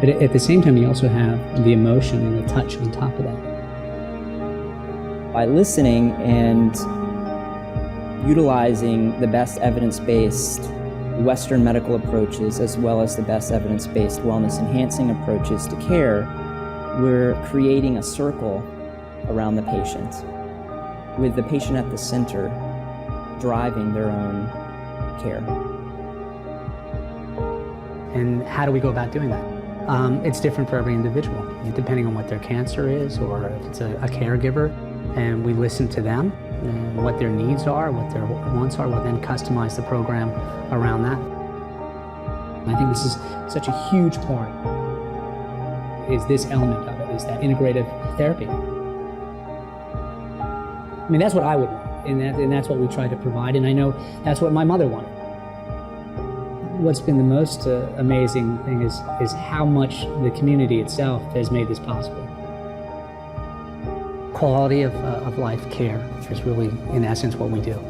But at the same time, you also have the emotion and the touch on top of that. By listening and utilizing the best evidence-based Western medical approaches as well as the best evidence-based wellness-enhancing approaches to care, we're creating a circle around the patient, with the patient at the center driving their own care. And how do we go about doing that? It's different for every individual, depending on what their cancer is or if it's a caregiver. And we listen to them and what their needs are, what their wants are. We'll then customize the program around that. I think this is such a huge part, is this element of it, is that integrative therapy. I mean, that's what I would want, and that's what we try to provide, and I know that's what my mother wanted. What's been the most amazing thing is how much the community itself has made this possible. Quality of life care is really, in essence, what we do.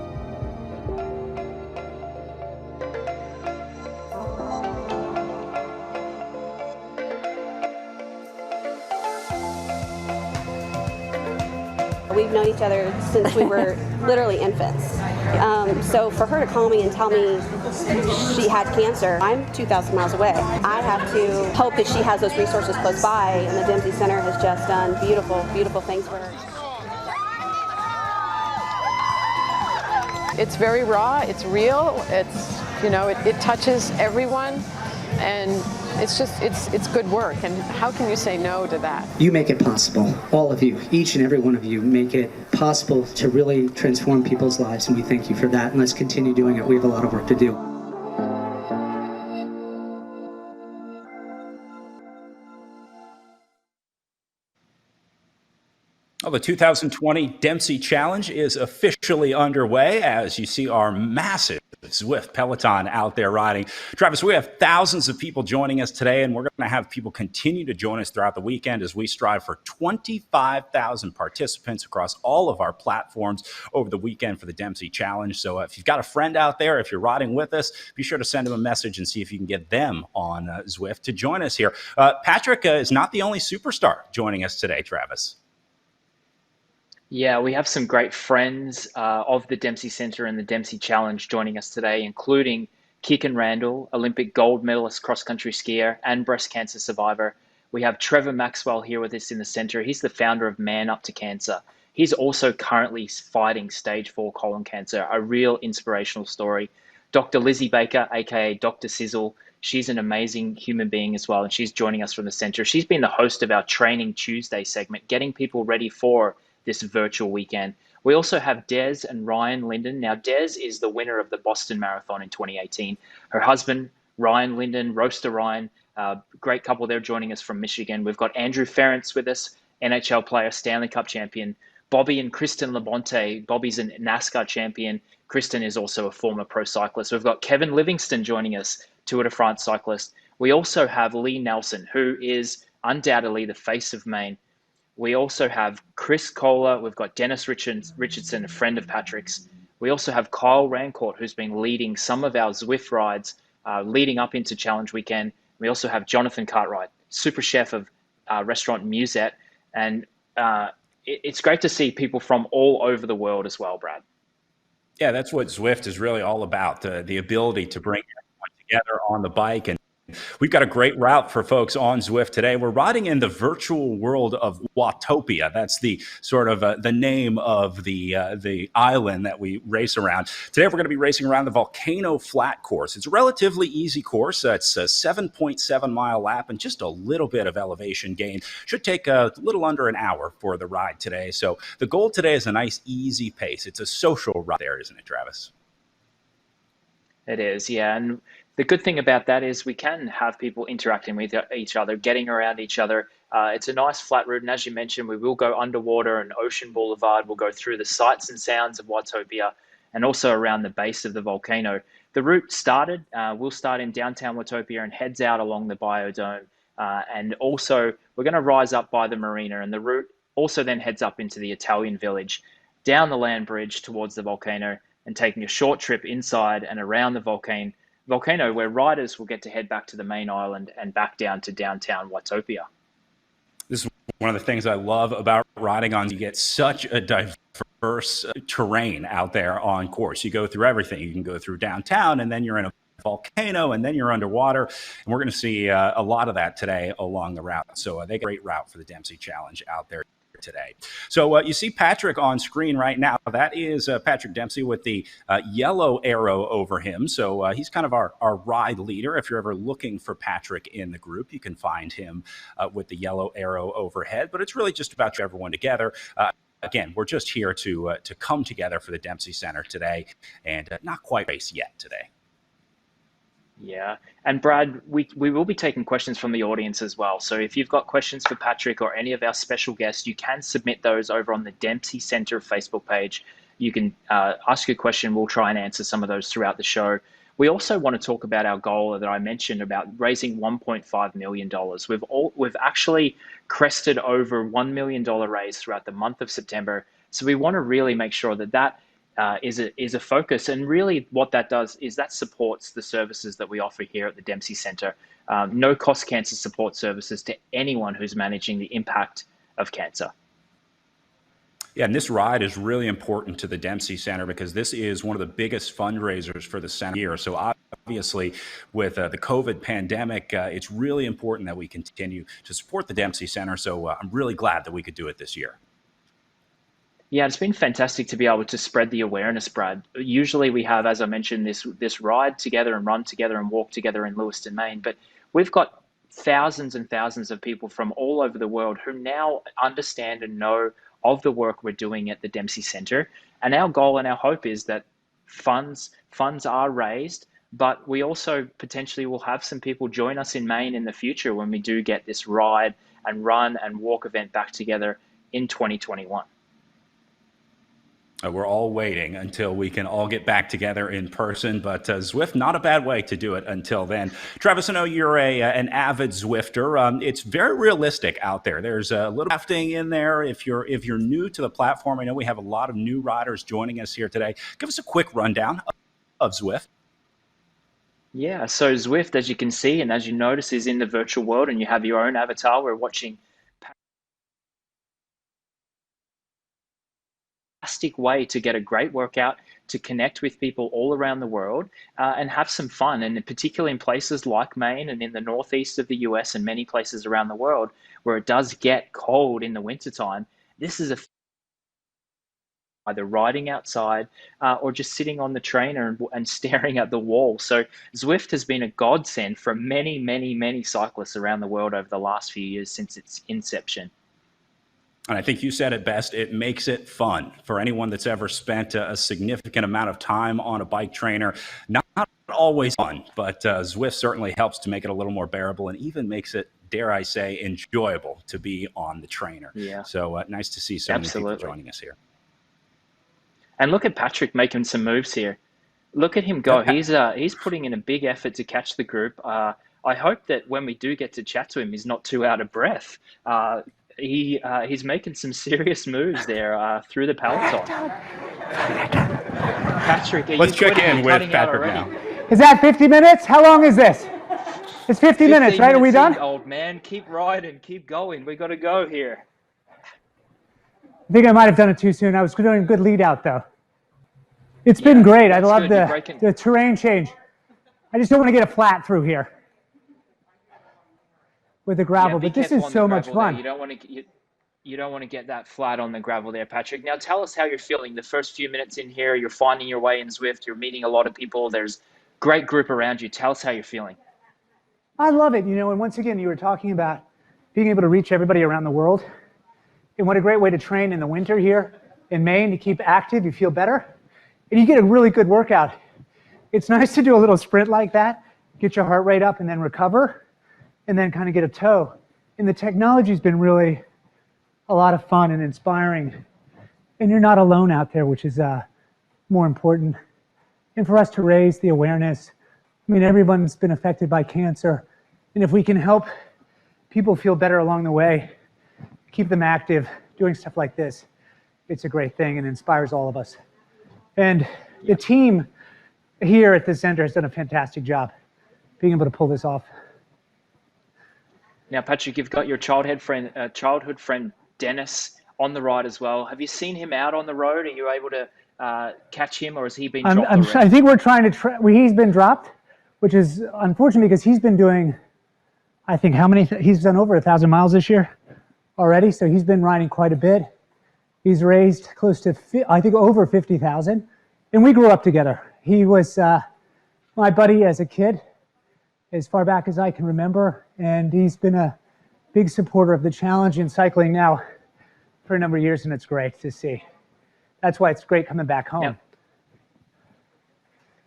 We've known each other since we were literally infants. So for her to call me and tell me she had cancer, I'm 2,000 miles away. I have to hope that she has those resources close by, and the Dempsey Center has just done beautiful, beautiful things for her. It's very raw, it's real, it's, you know, it touches everyone, and it's just, it's good work, and how can you say no to that? You make it possible. All of you, each and every one of you, make it possible to really transform people's lives, and we thank you for that, and let's continue doing it. We have a lot of work to do. Well, the 2020 Dempsey Challenge is officially underway as you see our massive Zwift peloton out there riding. Travis, we have thousands of people joining us today, and we're going to have people continue to join us throughout the weekend as we strive for 25,000 participants across all of our platforms over the weekend for the Dempsey Challenge. So if you've got a friend out there, if you're riding with us, be sure to send them a message and see if you can get them on Zwift to join us here. Patrick is not the only superstar joining us today, Travis. Yeah, we have some great friends of the Dempsey Center and the Dempsey Challenge joining us today, including Keegan Randall, Olympic gold medalist cross-country skier and breast cancer survivor. We have Trevor Maxwell here with us in the center. He's the founder of Man Up to Cancer. He's also currently fighting stage 4 colon cancer, a real inspirational story. Dr. Lizzie Baker, aka Dr. Sizzle, she's an amazing human being as well, and she's joining us from the center. She's been the host of our Training Tuesday segment, getting people ready for this virtual weekend. We also have Des and Ryan Linden. Now, Des is the winner of the Boston Marathon in 2018. Her husband, Ryan Linden, Roaster Ryan, great couple there joining us from Michigan. We've got Andrew Ferentz with us, NHL player, Stanley Cup champion. Bobby and Kristen Labonte. Bobby's a NASCAR champion. Kristen is also a former pro cyclist. We've got Kevin Livingston joining us, Tour de France cyclist. We also have Lee Nelson, who is undoubtedly the face of Maine. We also have Chris Kohler. We've got Dennis Richardson, a friend of Patrick's. We also have Kyle Rancourt, who's been leading some of our Zwift rides leading up into Challenge Weekend. We also have Jonathan Cartwright, super chef of restaurant Musette. And it's great to see people from all over the world as well, Brad. Yeah, that's what Zwift is really all about, the ability to bring everyone together on the bike. And we've got a great route for folks on Zwift today. We're riding in the virtual world of Watopia. That's the sort of the name of the island that we race around. Today, we're going to be racing around the Volcano Flat course. It's a relatively easy course. It's a 7.7 mile lap and just a little bit of elevation gain. Should take a little under an hour for the ride today. So the goal today is a nice, easy pace. It's a social ride there, isn't it, Travis? It is, yeah. And the good thing about that is we can have people interacting with each other, getting around each other. It's a nice flat route. And as you mentioned, we will go underwater and Ocean Boulevard. We'll go through the sights and sounds of Watopia and also around the base of the volcano. The route started, we'll start in downtown Watopia and heads out along the Biodome. And also we're going to rise up by the marina, and the route also then heads up into the Italian village, down the land bridge towards the volcano, and taking a short trip inside and around the volcano where riders will get to head back to the main island and back down to downtown Watopia. This is one of the things I love about riding on. You get such a diverse terrain out there on course. You go through everything. You can go through downtown, and then you're in a volcano, and then you're underwater. And we're going to see a lot of that today along the route. So they get a great route for the Dempsey Challenge out there today. So you see Patrick on screen right now. That is Patrick Dempsey with the yellow arrow over him. So he's kind of our ride leader. If you're ever looking for Patrick in the group, you can find him with the yellow arrow overhead. But it's really just about everyone together. Again, we're just here to come together for the Dempsey Center today, and not quite race yet today. Yeah. And Brad, we will be taking questions from the audience as well. So if you've got questions for Patrick or any of our special guests, you can submit those over on the Dempsey Center Facebook page. You can ask a question. We'll try and answer some of those throughout the show. We also want to talk about our goal that I mentioned about raising $1.5 million. We've actually crested over $1 million raise throughout the month of September. So we want to really make sure that is a focus, and really what that does is that supports the services that we offer here at the Dempsey Center. No cost cancer support services to anyone who's managing the impact of cancer. Yeah, and this ride is really important to the Dempsey Center because this is one of the biggest fundraisers for the center here. So obviously with the COVID pandemic, it's really important that we continue to support the Dempsey Center. So I'm really glad that we could do it this year. Yeah, it's been fantastic to be able to spread the awareness, Brad. Usually we have, as I mentioned, this ride together and run together and walk together in Lewiston, Maine. But we've got thousands and thousands of people from all over the world who now understand and know of the work we're doing at the Dempsey Center. And our goal and our hope is that funds are raised, but we also potentially will have some people join us in Maine in the future when we do get this ride and run and walk event back together in 2021. We're all waiting until we can all get back together in person, but Zwift, not a bad way to do it until then. Travis, I know you're an avid Zwifter. It's very realistic out there. There's a little rafting in there. If you're new to the platform, I know we have a lot of new riders joining us here today. Give us a quick rundown of Zwift. Yeah, so Zwift, as you can see and as you notice, is in the virtual world, and you have your own avatar. We're watching fantastic way to get a great workout, to connect with people all around the world and have some fun. And particularly in places like Maine and in the northeast of the US and many places around the world where it does get cold in the wintertime, this is either riding outside or just sitting on the trainer and staring at the wall. So Zwift has been a godsend for many, many, many cyclists around the world over the last few years since its inception. And I think you said it best. It makes it fun for anyone that's ever spent a significant amount of time on a bike trainer. Not always fun, but Zwift certainly helps to make it a little more bearable and even makes it, dare I say, enjoyable to be on the trainer. Yeah. So nice to see so many people joining us here. And look at Patrick making some moves here. Look at him go. He's putting in a big effort to catch the group. I hope that when we do get to chat to him, he's not too out of breath. He's making some serious moves there through the peloton. Patrick, let's check in with Patrick now. Is that 50 minutes? How long is this? It's 50 minutes, right? Are we done? Old man, keep riding, keep going. We got to go here. I think I might have done it too soon. I was doing a good lead out though. It's been great. I love the terrain change. I just don't want to get a flat through here with the gravel, but this is so much fun. You don't want to get that flat on the gravel there, Patrick. Now tell us how you're feeling the first few minutes in here. You're finding your way in Zwift. You're meeting a lot of people. There's a great group around you. Tell us how you're feeling. I love it. And once again, you were talking about being able to reach everybody around the world. And what a great way to train in the winter here in Maine to keep active. You feel better and you get a really good workout. It's nice to do a little sprint like that, get your heart rate up and then recover and then kind of get a tow. And the technology's been really a lot of fun and inspiring. And you're not alone out there, which is more important. And for us to raise the awareness, everyone's been affected by cancer. And if we can help people feel better along the way, keep them active, doing stuff like this, it's a great thing and inspires all of us. And the team here at the center has done a fantastic job being able to pull this off. Now, Patrick, you've got your childhood friend Dennis on the ride as well. Have you seen him out on the road? Are you able to catch him, or has he been dropped already? I think we're trying to he's been dropped, which is unfortunate because he's been doing, I think, he's done over 1,000 miles this year already, so he's been riding quite a bit. He's raised close to, I think, over 50,000, and we grew up together. He was my buddy as a kid, as far back as I can remember, and he's been a big supporter of the challenge in cycling now for a number of years, and it's great to see. That's why it's great coming back home.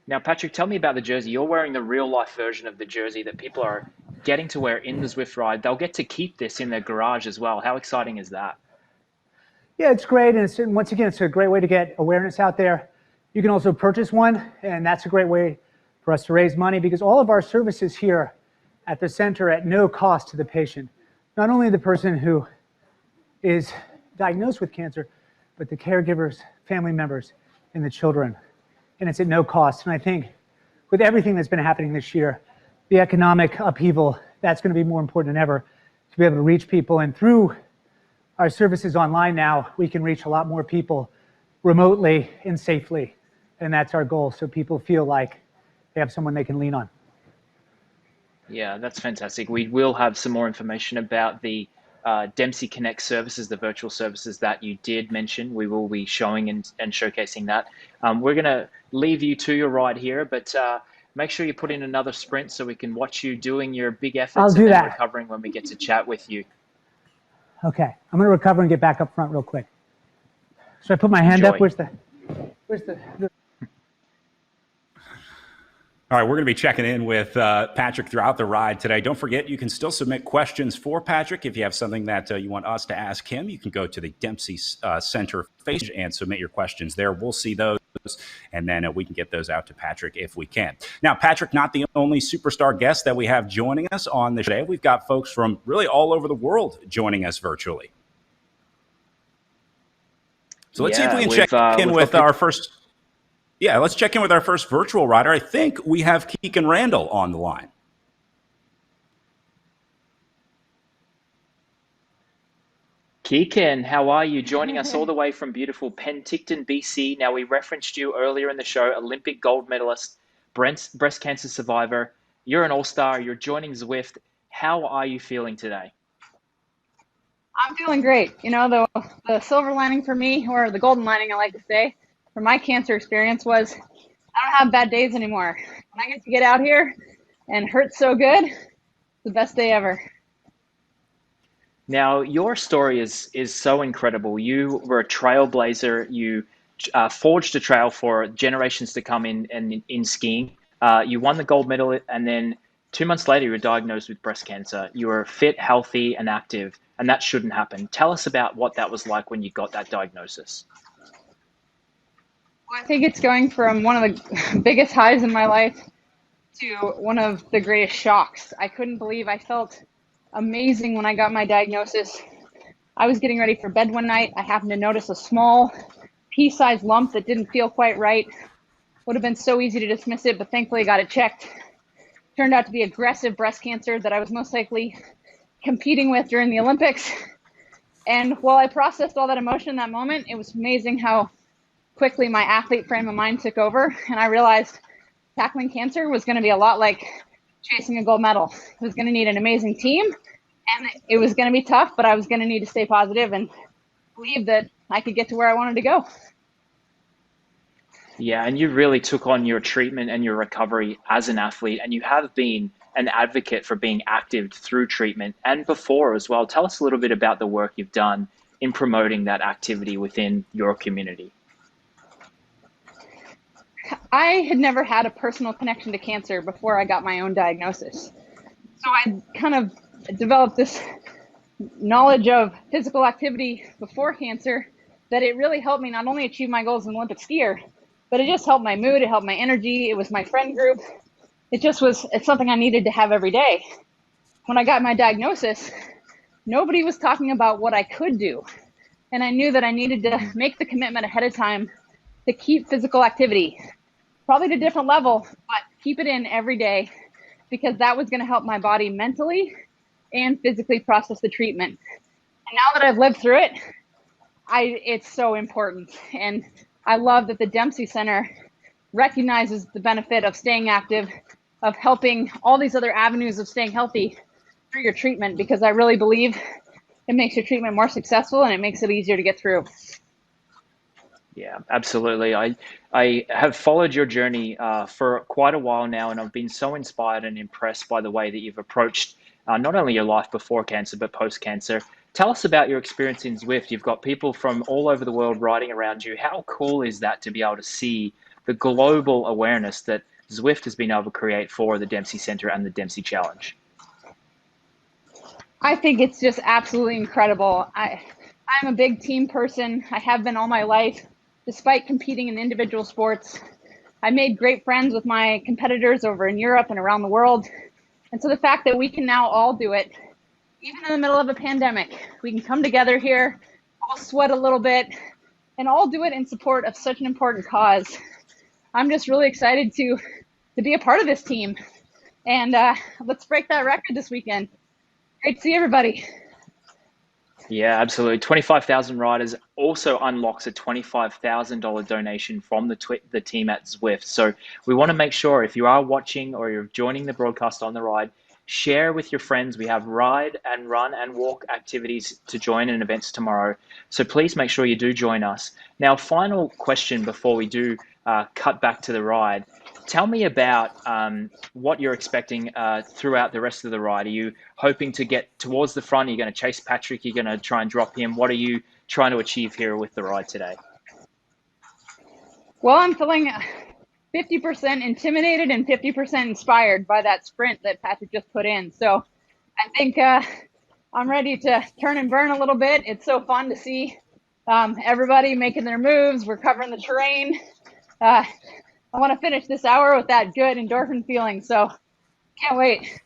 Now, Patrick, tell me about the jersey. You're wearing the real-life version of the jersey that people are getting to wear in the Zwift ride. They'll get to keep this in their garage as well. How exciting is that? Yeah, it's great, and once again, it's a great way to get awareness out there. You can also purchase one, and that's a great way for us to raise money because all of our services here at the center are at no cost to the patient. Not only the person who is diagnosed with cancer, but the caregivers, family members, and the children. And it's at no cost. And I think with everything that's been happening this year, the economic upheaval, that's going to be more important than ever to be able to reach people. And through our services online now, we can reach a lot more people remotely and safely. And that's our goal, so people feel like they have someone they can lean on. Yeah, that's fantastic. We will have some more information about the Dempsey Connect services, the virtual services that you did mention. We will be showing and showcasing that. We're going to leave you to your ride here, but make sure you put in another sprint so we can watch you doing your big efforts. I'll do that. Recovering when we get to chat with you. Okay, I'm going to recover and get back up front real quick. So I put my hand up. Where's the All right, we're going to be checking in with Patrick throughout the ride today. Don't forget, you can still submit questions for Patrick. If you have something that you want us to ask him, you can go to the Dempsey Center page and submit your questions there. We'll see those, and then we can get those out to Patrick if we can. Now, Patrick, not the only superstar guest that we have joining us on the show today. We've got folks from really all over the world joining us virtually. So let's see if we can check in with our first... Yeah, let's check in with our first virtual rider. I think we have Keegan Randall on the line. Keegan, how are you? Joining us all the way from beautiful Penticton, BC. Now, we referenced you earlier in the show, Olympic gold medalist, breast cancer survivor. You're an all-star. You're joining Zwift. How are you feeling today? I'm feeling great. You know, the silver lining for me, or the golden lining, I like to say, for my cancer experience was I don't have bad days anymore. When I get to get out here and hurt so good, it's the best day ever. Now, your story is so incredible. You were a trailblazer. You forged a trail for generations to come in skiing. You won the gold medal, and then 2 months later, you were diagnosed with breast cancer. You were fit, healthy, and active, and that shouldn't happen. Tell us about what that was like when you got that diagnosis. Well, I think it's going from one of the biggest highs in my life to one of the greatest shocks. I couldn't believe I felt amazing when I got my diagnosis. I was getting ready for bed one night. I happened to notice a small pea-sized lump that didn't feel quite right. Would have been so easy to dismiss it, but thankfully I got it checked. Turned out to be aggressive breast cancer that I was most likely competing with during the Olympics. And while I processed all that emotion in that moment, it was amazing how quickly my athlete frame of mind took over, and I realized tackling cancer was going to be a lot like chasing a gold medal. It was going to need an amazing team, and it was going to be tough, but I was going to need to stay positive and believe that I could get to where I wanted to go. Yeah, and you really took on your treatment and your recovery as an athlete, and you have been an advocate for being active through treatment and before as well. Tell us a little bit about the work you've done in promoting that activity within your community. I had never had a personal connection to cancer before I got my own diagnosis. So I kind of developed this knowledge of physical activity before cancer that it really helped me not only achieve my goals as an Olympic skier, but it just helped my mood, it helped my energy, it was my friend group. It's something I needed to have every day. When I got my diagnosis, nobody was talking about what I could do. And I knew that I needed to make the commitment ahead of time to keep physical activity. probably at a different level, but keep it in every day, because that was going to help my body mentally and physically process the treatment. And now that I've lived through it, it's so important. And I love that the Dempsey Center recognizes the benefit of staying active, of helping all these other avenues of staying healthy through your treatment, because I really believe it makes your treatment more successful and it makes it easier to get through. Yeah, absolutely. I have followed your journey for quite a while now, and I've been so inspired and impressed by the way that you've approached not only your life before cancer, but post-cancer. Tell us about your experience in Zwift. You've got people from all over the world riding around you. How cool is that to be able to see the global awareness that Zwift has been able to create for the Dempsey Center and the Dempsey Challenge? I think it's just absolutely incredible. I'm a big team person. I have been all my life, despite competing in individual sports. I made great friends with my competitors over in Europe and around the world. And so the fact that we can now all do it, even in the middle of a pandemic, we can come together here, all sweat a little bit, and all do it in support of such an important cause. I'm just really excited to be a part of this team. And let's break that record this weekend. Great to see everybody. Yeah, absolutely. 25,000 riders also unlocks a $25,000 donation from the team at Zwift. So we want to make sure, if you are watching or you're joining the broadcast on the ride, share with your friends. We have ride and run and walk activities to join in events tomorrow. So please make sure you do join us. Now, final question before we do cut back to the ride. Tell me about what you're expecting throughout the rest of the ride. Are you hoping to get towards the front? Are you going to chase Patrick? You're going to try and drop him? What are you trying to achieve here with the ride today? Well, I'm feeling 50% intimidated and 50% inspired by that sprint that Patrick just put in. So I think I'm ready to turn and burn a little bit. It's so fun to see everybody making their moves. We're covering the terrain. I want to finish this hour with that good endorphin feeling, so can't wait.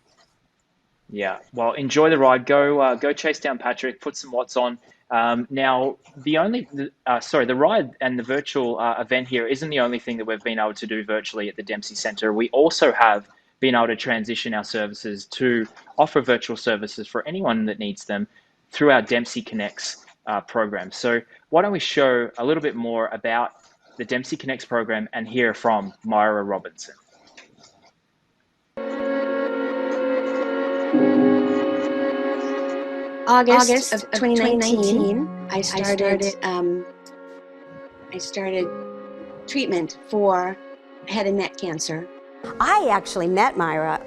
Yeah, well, enjoy the ride. Go chase down Patrick. Put some watts on. Now, the ride and the virtual event here isn't the only thing that we've been able to do virtually at the Dempsey Center. We also have been able to transition our services to offer virtual services for anyone that needs them through our Dempsey Connects program. So why don't we show a little bit more about the Dempsey Connects program and hear from Myra Robinson. August of 2019, I started treatment for head and neck cancer. I actually met Myra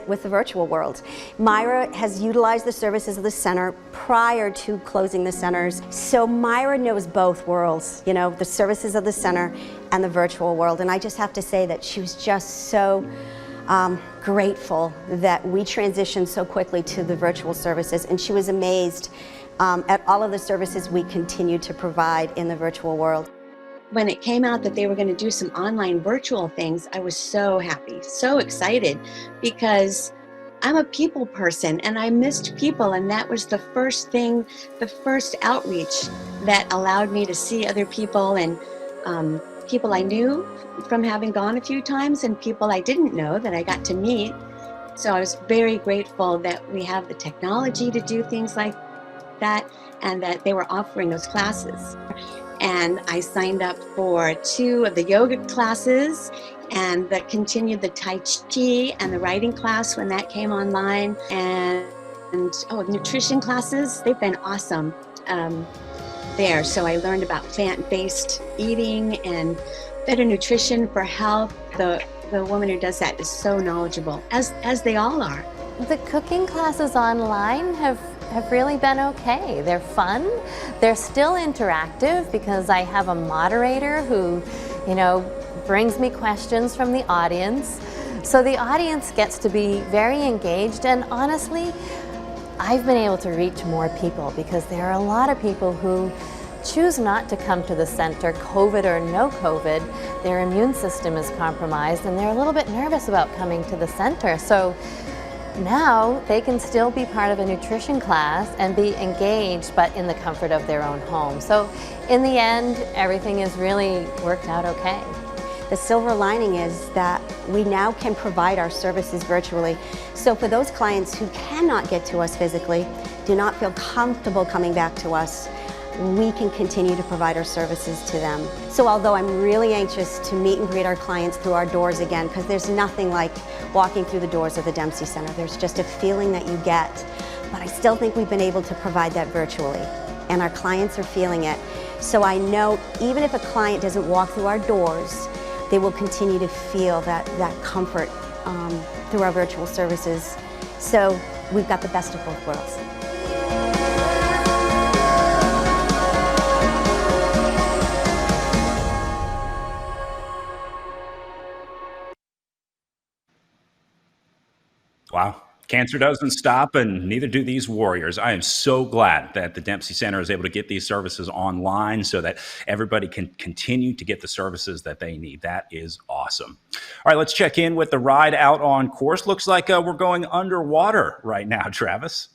with the virtual world. Myra has utilized the services of the center prior to closing the centers. So Myra knows both worlds, you know, the services of the center and the virtual world. And I just have to say that she was just so grateful that we transitioned so quickly to the virtual services. And she was amazed at all of the services we continue to provide in the virtual world. When it came out that they were going to do some online virtual things, I was so happy, so excited, because I'm a people person and I missed people, and that was the first thing, the first outreach that allowed me to see other people, and people I knew from having gone a few times and people I didn't know that I got to meet. So I was very grateful that we have the technology to do things like that and that they were offering those classes. And I signed up for 2 of the yoga classes and continued the Tai Chi and the writing class when that came online. And nutrition classes, they've been awesome there. So I learned about plant-based eating and better nutrition for health. The woman who does that is so knowledgeable, as they all are. The cooking classes online have really been okay. They're fun. They're still interactive because I have a moderator who, brings me questions from the audience. So the audience gets to be very engaged, and honestly, I've been able to reach more people because there are a lot of people who choose not to come to the center, COVID or no COVID. Their immune system is compromised and they're a little bit nervous about coming to the center. So now they can still be part of a nutrition class and be engaged, but in the comfort of their own home. So in the end, everything has really worked out okay. The silver lining is that we now can provide our services virtually. So for those clients who cannot get to us physically, do not feel comfortable coming back to us, we can continue to provide our services to them. So although I'm really anxious to meet and greet our clients through our doors again, because there's nothing like walking through the doors of the Dempsey Center. There's just a feeling that you get, but I still think we've been able to provide that virtually, and our clients are feeling it. So I know even if a client doesn't walk through our doors, they will continue to feel that comfort through our virtual services. So we've got the best of both worlds. Wow. Cancer doesn't stop, and neither do these warriors. I am so glad that the Dempsey Center is able to get these services online so that everybody can continue to get the services that they need. That is awesome. All right, let's check in with the ride out on course. Looks like we're going underwater right now, Travis.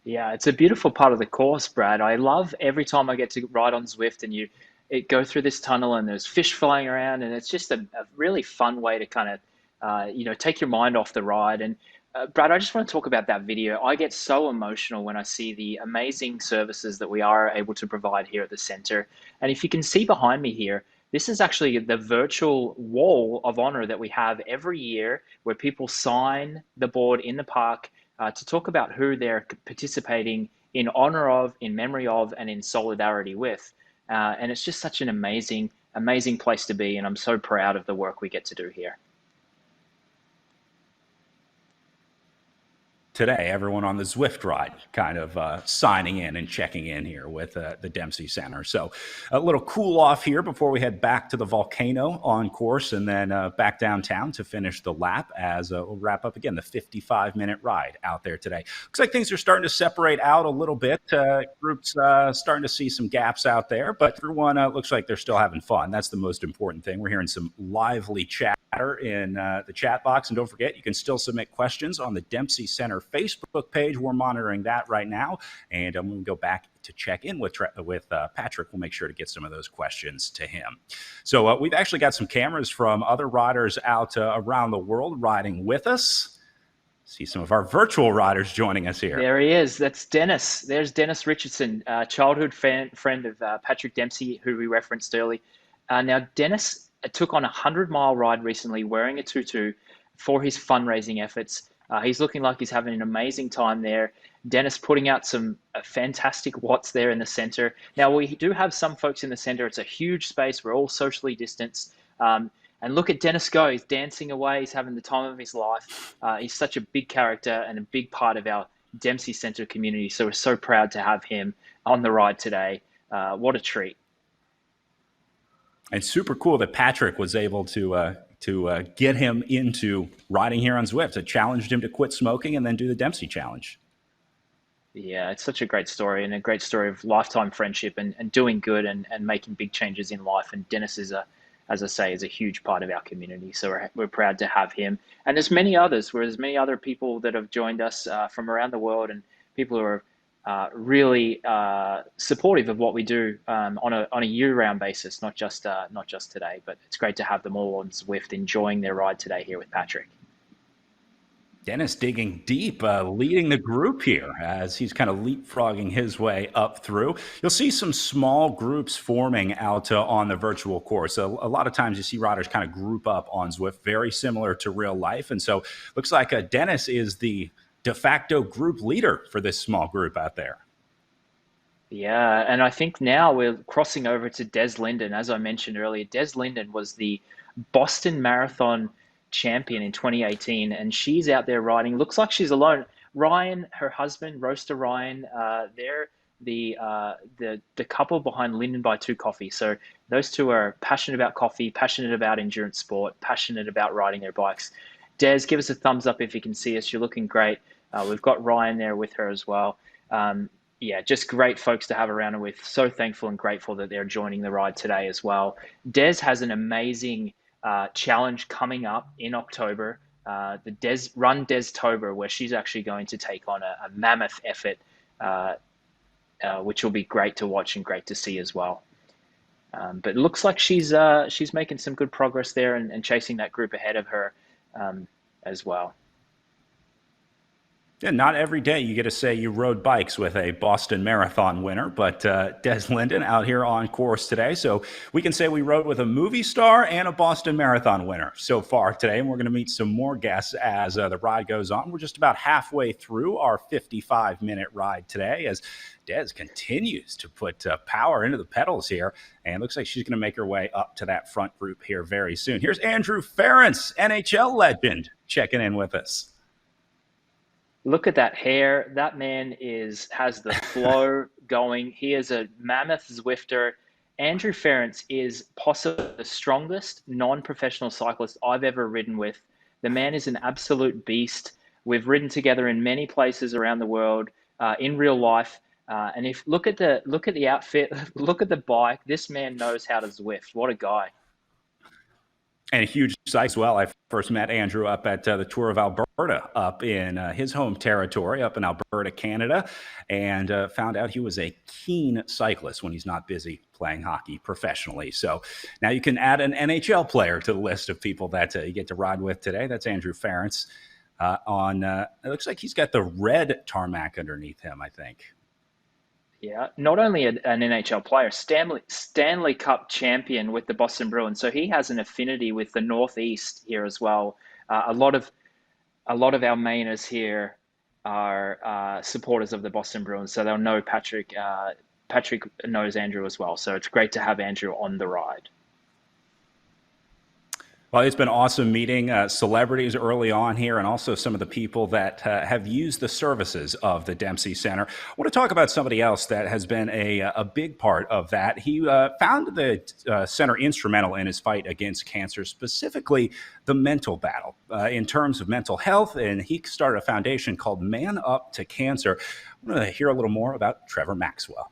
Yeah, it's a beautiful part of the course, Brad. I love every time I get to ride on Zwift and it go through this tunnel and there's fish flying around, and it's just a really fun way to kind of take your mind off the ride. And Brad, I just want to talk about that video. I get so emotional when I see the amazing services that we are able to provide here at the center. And if you can see behind me here, this is actually the virtual wall of honor that we have every year where people sign the board in the park to talk about who they're participating in honor of, in memory of, and in solidarity with. And it's just such an amazing place to be. And I'm so proud of the work we get to do here. Today, everyone on the Zwift ride kind of signing in and checking in here with the Dempsey Center. So a little cool off here before we head back to the volcano on course and then back downtown to finish the lap as we'll wrap up again the 55-minute ride out there today. Looks like things are starting to separate out a little bit. Groups starting to see some gaps out there, but everyone looks like they're still having fun. That's the most important thing. We're hearing some lively chatter in the chat box. And don't forget, you can still submit questions on the Dempsey Center Facebook page. We're monitoring that right now. And when we go back to check in with Patrick, we'll make sure to get some of those questions to him. So we've actually got some cameras from other riders out around the world riding with us. See some of our virtual riders joining us here. There he is. That's Dennis. There's Dennis Richardson, childhood friend of Patrick Dempsey, who we referenced early. Now, Dennis took on a 100-mile ride recently wearing a tutu for his fundraising efforts. He's looking like he's having an amazing time there. Dennis putting out some fantastic watts there in the center. Now, we do have some folks in the center. It's a huge space. We're all socially distanced. And look at Dennis go. He's dancing away. He's having the time of his life. He's such a big character and a big part of our Dempsey Center community. So we're so proud to have him on the ride today. What a treat. And super cool that Patrick was able to get him into riding here on Zwift. It challenged him to quit smoking and then do the Dempsey Challenge. Yeah, it's such a great story and a great story of lifetime friendship and doing good and making big changes in life. And Dennis is as I say, is a huge part of our community. So we're proud to have him. And there's many others, there's many other people that have joined us from around the world, and people who are really supportive of what we do on a year-round basis, not just today. But it's great to have them all on Zwift enjoying their ride today here with Patrick. Dennis digging deep, leading the group here as he's kind of leapfrogging his way up through. You'll see some small groups forming out on the virtual course. So a lot of times you see riders kind of group up on Zwift, very similar to real life. And so looks like Dennis is the de facto group leader for this small group out there. Yeah, and I think now we're crossing over to Des Linden. As I mentioned earlier, Des Linden was the Boston Marathon champion in 2018, and she's out there riding. Looks like she's alone. Ryan, her husband, Roaster Ryan, they're the couple behind Linden by Two Coffee. So those two are passionate about coffee, passionate about endurance sport, passionate about riding their bikes. Des, give us a thumbs up if you can see us. You're looking great. We've got Ryan there with her as well. Yeah, just great folks to have around and with. So thankful and grateful that they're joining the ride today as well. Des has an amazing challenge coming up in October, the Run Des-tober, where she's actually going to take on a mammoth effort, which will be great to watch and great to see as well. But it looks like she's making some good progress there and chasing that group ahead of her as well. Yeah, not every day you get to say you rode bikes with a Boston Marathon winner, but Des Linden out here on course today. So we can say we rode with a movie star and a Boston Marathon winner so far today. And we're going to meet some more guests as the ride goes on. We're just about halfway through our 55-minute ride today as Des continues to put power into the pedals here. And it looks like she's going to make her way up to that front group here very soon. Here's Andrew Ference, NHL legend, checking in with us. Look at that hair. That man has the flow going. He is a mammoth Zwifter. Andrew Ference is possibly the strongest non-professional cyclist I've ever ridden with. The man is an absolute beast. We've ridden together in many places around the world in real life. And if look at the outfit, look at the bike. This man knows how to Zwift. What a guy. And a huge cyclist as well. I first met Andrew up at the Tour of Alberta up in his home territory up in Alberta, Canada, and found out he was a keen cyclist when he's not busy playing hockey professionally. So now you can add an NHL player to the list of people that you get to ride with today. That's Andrew Ference it looks like he's got the red tarmac underneath him, I think. Yeah, not only an NHL player, Stanley Cup champion with the Boston Bruins. So he has an affinity with the Northeast here as well. A lot of our Mainers here are supporters of the Boston Bruins, so they'll know Patrick. Patrick knows Andrew as well, so it's great to have Andrew on the ride. Well, it's been awesome meeting celebrities early on here and also some of the people that have used the services of the Dempsey Center. I want to talk about somebody else that has been a big part of that. He found the center instrumental in his fight against cancer, specifically the mental battle in terms of mental health, and he started a foundation called Man Up to Cancer. I want to hear a little more about Trevor Maxwell.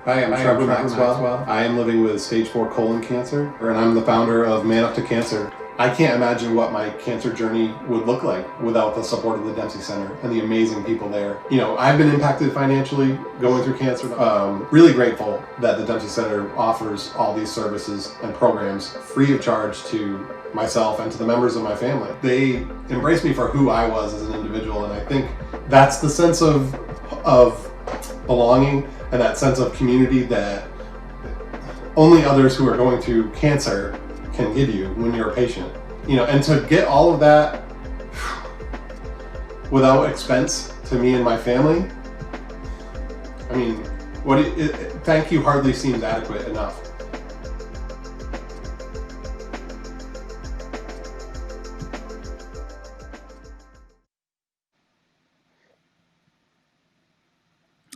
Hi, I'm Trevor Maxwell. I am living with stage 4 colon cancer, and I'm the founder of Man Up to Cancer. I can't imagine what my cancer journey would look like without the support of the Dempsey Center and the amazing people there. You know, I've been impacted financially going through cancer. Really grateful that the Dempsey Center offers all these services and programs free of charge to myself and to the members of my family. They embraced me for who I was as an individual, and I think that's the sense of belonging and that sense of community that only others who are going through cancer can give you when you're a patient. You know, and to get all of that without expense to me and my family, I mean, thank you hardly seems adequate enough.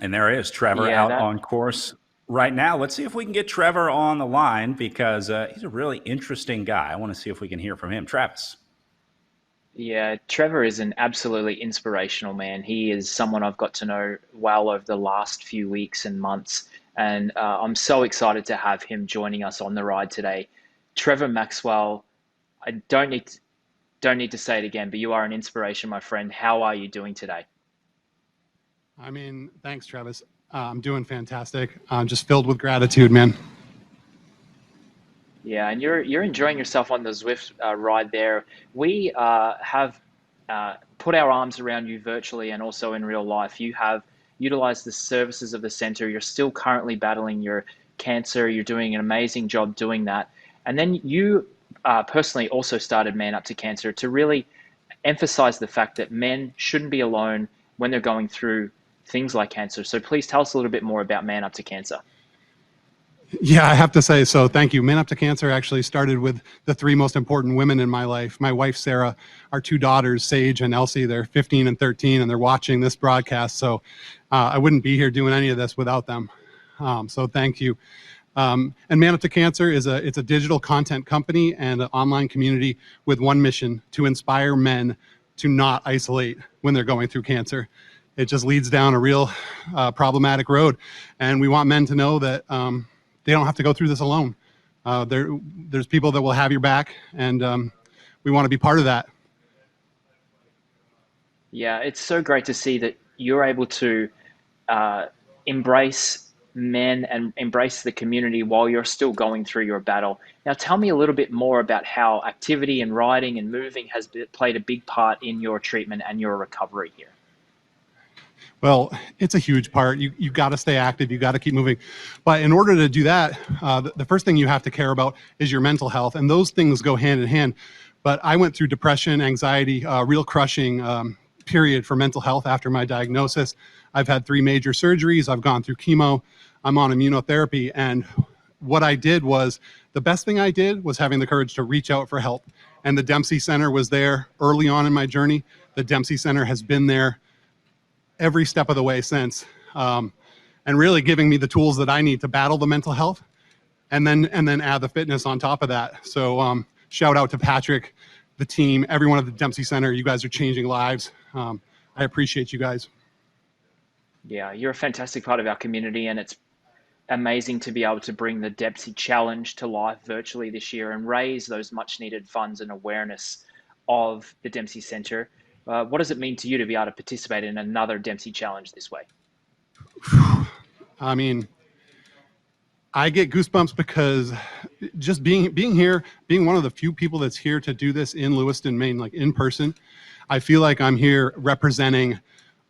And there is Trevor out on course right now. Let's see if we can get Trevor on the line because he's a really interesting guy. I want to see if we can hear from him. Travis. Yeah, Trevor is an absolutely inspirational man. He is someone I've got to know well over the last few weeks and months, and I'm so excited to have him joining us on the ride today. Trevor Maxwell, I don't need to say it again, but you are an inspiration, my friend. How are you doing today? I mean, thanks, Travis. I'm doing fantastic. I'm just filled with gratitude, man. Yeah, and you're enjoying yourself on the Zwift ride there. We have put our arms around you virtually and also in real life. You have utilized the services of the center. You're still currently battling your cancer. You're doing an amazing job doing that. And then you personally also started Man Up to Cancer to really emphasize the fact that men shouldn't be alone when they're going through things like cancer. So please tell us a little bit more about Man Up to Cancer. Yeah, I have to say, so thank you. Man Up to Cancer actually started with the 3 most important women in my life. My wife, Sarah, our 2 daughters, Sage and Elsie. They're 15 and 13, and they're watching this broadcast. So I wouldn't be here doing any of this without them. So thank you. And Man Up to Cancer it's a digital content company and an online community with one mission: to inspire men to not isolate when they're going through cancer. It just leads down a real problematic road. And we want men to know that they don't have to go through this alone. There's people that will have your back, and we want to be part of that. Yeah, it's so great to see that you're able to embrace men and embrace the community while you're still going through your battle. Now, tell me a little bit more about how activity and riding and moving has played a big part in your treatment and your recovery here. Well, it's a huge part. You got to stay active. You got to keep moving. But in order to do that, the first thing you have to care about is your mental health. And those things go hand in hand. But I went through depression, anxiety, real crushing period for mental health after my diagnosis. I've had 3 major surgeries. I've gone through chemo. I'm on immunotherapy. And what I did was, the best thing I did was having the courage to reach out for help. And the Dempsey Center was there early on in my journey. The Dempsey Center has been there every step of the way since, and really giving me the tools that I need to battle the mental health, and then add the fitness on top of that. So shout out to Patrick, the team, everyone at the Dempsey Center. You guys are changing lives. I appreciate you guys. Yeah, you're a fantastic part of our community, and it's amazing to be able to bring the Dempsey Challenge to life virtually this year and raise those much needed funds and awareness of the Dempsey Center. What does it mean to you to be able to participate in another Dempsey Challenge this way? I mean, I get goosebumps because just being here, being one of the few people that's here to do this in Lewiston, Maine, like in person, I feel like I'm here representing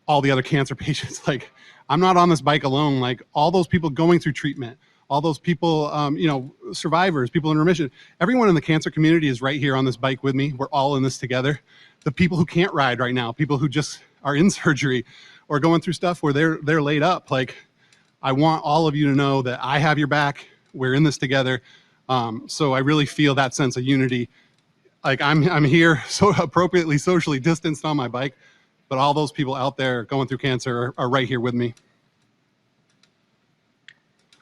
all the other cancer patients. Like, I'm not on this bike alone. Like, all those people going through treatment, all those people, survivors, people in remission, everyone in the cancer community is right here on this bike with me. We're all in this together. The people who can't ride right now, people who just are in surgery or going through stuff where they're laid up. Like, I want all of you to know that I have your back. We're in this together. So I really feel that sense of unity. Like, I'm here so appropriately socially distanced on my bike, but all those people out there going through cancer are right here with me.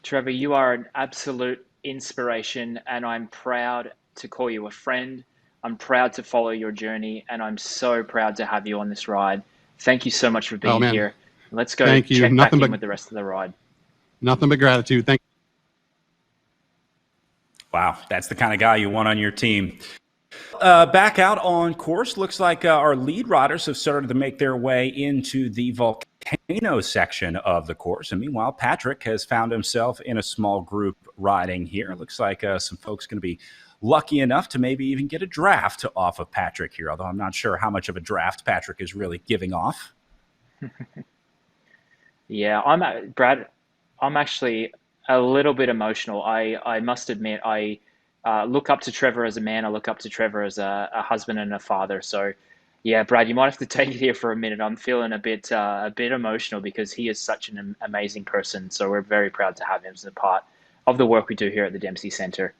Trevor, you are an absolute inspiration, and I'm proud to call you a friend. I'm proud to follow your journey, and I'm so proud to have you on this ride. Thank you so much for being here. Let's go check back in with the rest of the ride. Nothing but gratitude. Thank you. Wow, that's the kind of guy you want on your team. Back out on course, looks like our lead riders have started to make their way into the volcano section of the course. And meanwhile, Patrick has found himself in a small group riding here. Looks like some folks going to be lucky enough to maybe even get a draft off of Patrick here, although I'm not sure how much of a draft Patrick is really giving off. Yeah, Brad, I'm actually a little bit emotional. I must admit, I look up to Trevor as a man. I look up to Trevor as a husband and a father. So yeah, Brad, you might have to take it here for a minute. I'm feeling a bit emotional because he is such an amazing person. So we're very proud to have him as a part of the work we do here at the Dempsey Center.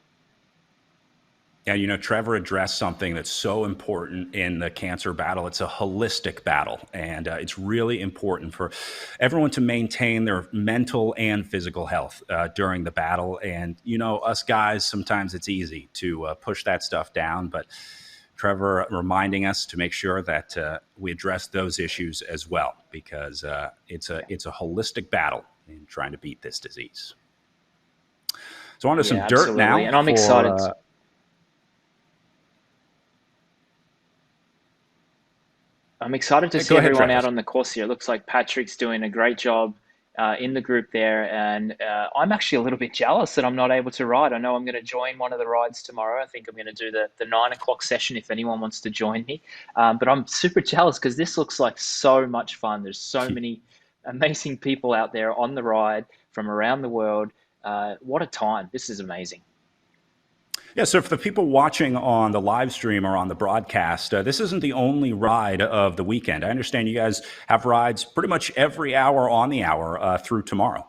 Yeah, Trevor addressed something that's so important in the cancer battle. It's a holistic battle, and it's really important for everyone to maintain their mental and physical health during the battle. And, us guys, sometimes it's easy to push that stuff down, but Trevor reminding us to make sure that we address those issues as well, because it's a holistic battle in trying to beat this disease. So on to some dirt now. And I'm excited. I'm excited to see everyone out on the course here. It looks like Patrick's doing a great job in the group there. And I'm actually a little bit jealous that I'm not able to ride. I know I'm going to join one of the rides tomorrow. I think I'm going to do the 9 o'clock session if anyone wants to join me. But I'm super jealous because this looks like so much fun. There's so many amazing people out there on the ride from around the world. What a time. This is amazing. Yeah, so for the people watching on the live stream or on the broadcast, this isn't the only ride of the weekend. I understand you guys have rides pretty much every hour on the hour through tomorrow.